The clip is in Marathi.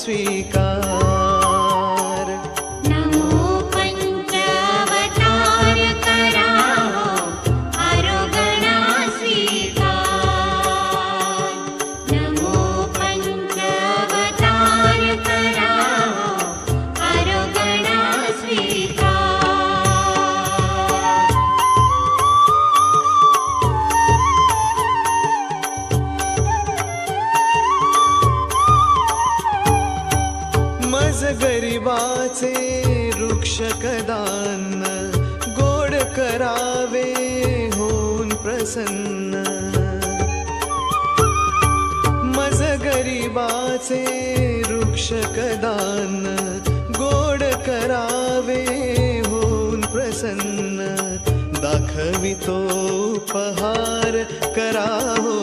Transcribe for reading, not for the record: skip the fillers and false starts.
स्वीकार। नमो पंचावतार करावो आरोगणा स्वीकार। नमो पंचावतार करावो आरोगणा स्वीकार। मज गरिबाचे वृक्ष कदान गोड करावे होऊन प्रसन्न। मज गरिबाचे वृक्ष कदान गोड करावे होऊन प्रसन्न। दाखवितो उपहार कराहो